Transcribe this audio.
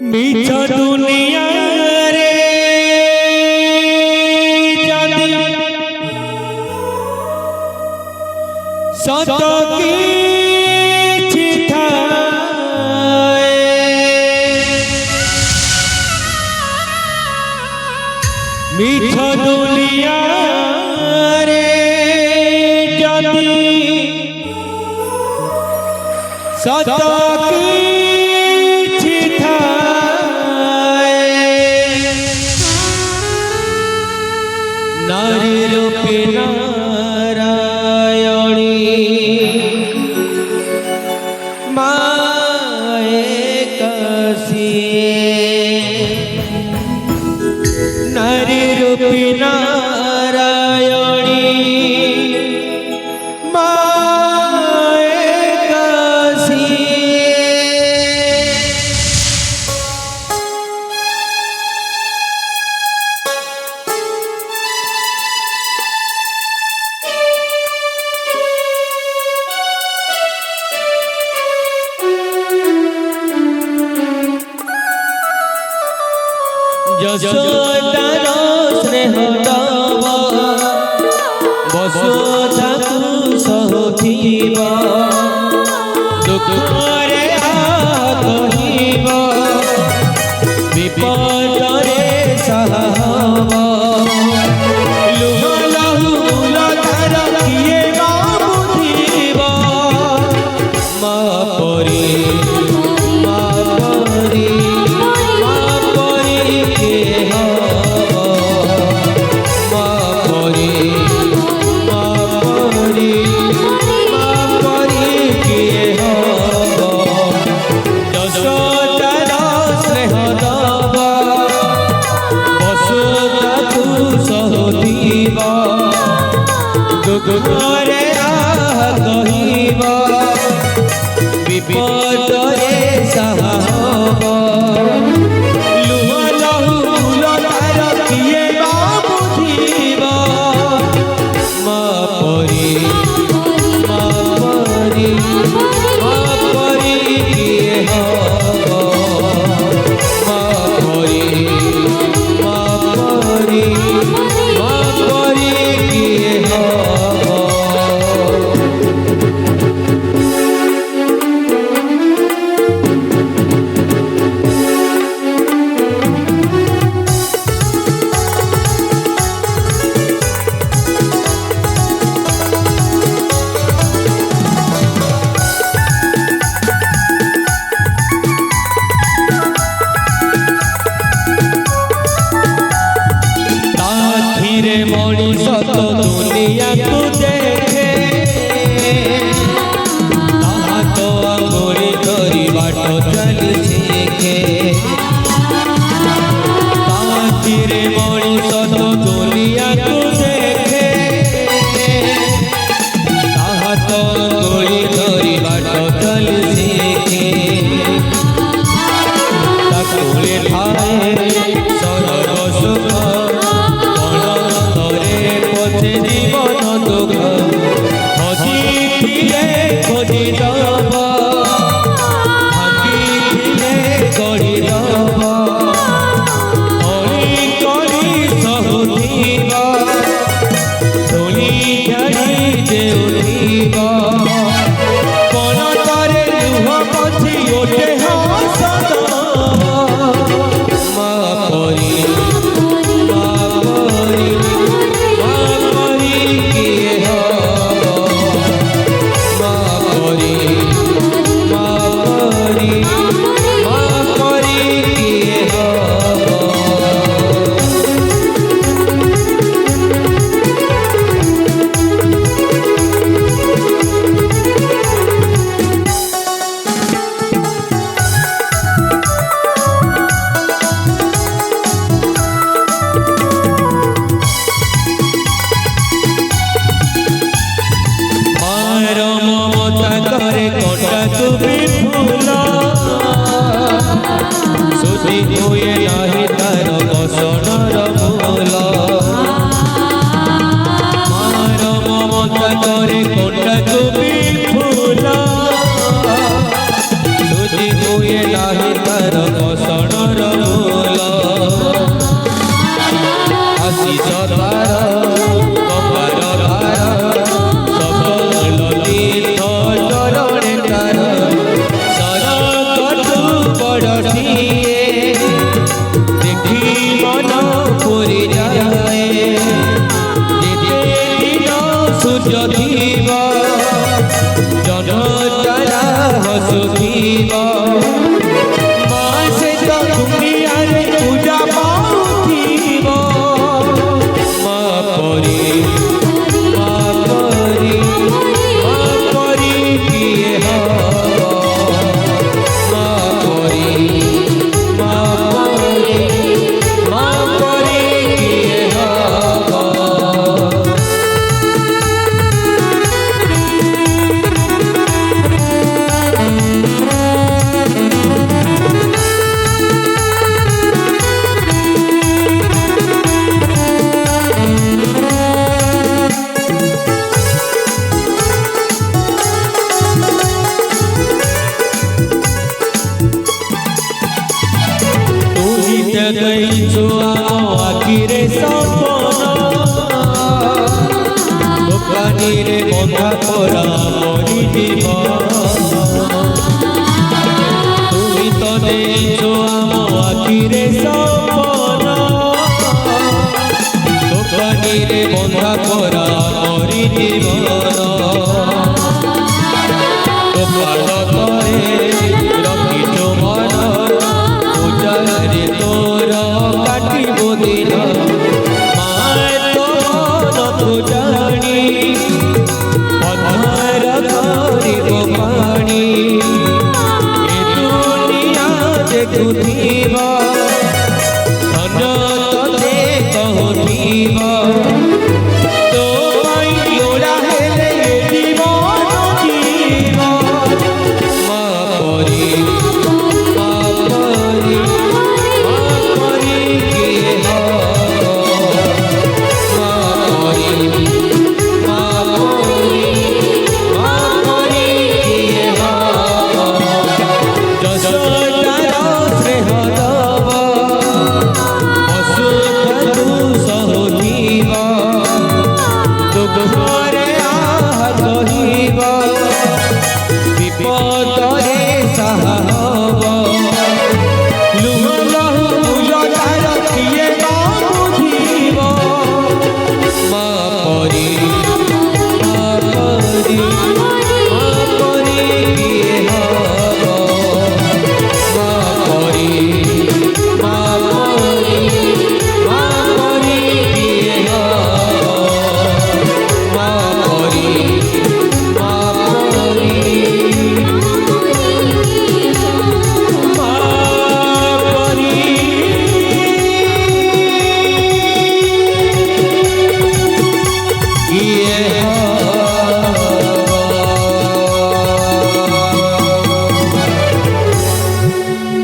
मिछ दुनिया रे जानी सत किछि थाए मिछ दुनिया रे जानी सत नारी रूपी नारायणी माए कसिए नारी रूपी नारायणी माए कसिए यशोदार स्नेह तव वसुधाकु सहोथिब दुःखरे कहिब विपदरे सहाब लुह लहु मूलधार किए मा बुझिब मा परी दुःखरे कहिब विपदरे सहाब लुह लहु मूलधार किए मा बुझिब मा परी किए हब मा परी किए हब मणिष तो दुनिया को देखे तो अंगुरी धरी बाट चली सीखे मणिष तो दुनिया को देखे तो अंगुरी धरी बाट चली सीखे ताकुले ठाए सरग सुख पछे बड़टिए देखी मन पूरी जाए जेते दिन सूर्य थीब जन तारा हसुथीब माँ से तो दुनिया रे पूजा पाउथीब माँ परी माँ परी माँ परी किए हब माँ परी माँ परी माँ परी किए हब ଦେଇଛୁ ଆମ ଆଖିରେ ସପନ ଦୋକାନୀରେ ବନ୍ଧା ପରା ମରିଯିବ ତୁମି ତ ଦେଇଛୁ ଆମ ଆଖିରେ ସପନ ଦୋକାନୀରେ ବନ୍ଧା ପରା ମରିଯିବ ତୋ ପାଦ ତଳେ ରଖିଛୁ ମନ ପୂଜାରେ ତୋର କାଟିବ ଦିନ ମାଏ ତୋ ମନ ତୁ ଜାଣି ଅଧାର କରିବ ପାଣି ଏ ଦୁନିଆ ଦେଖୁଥିବ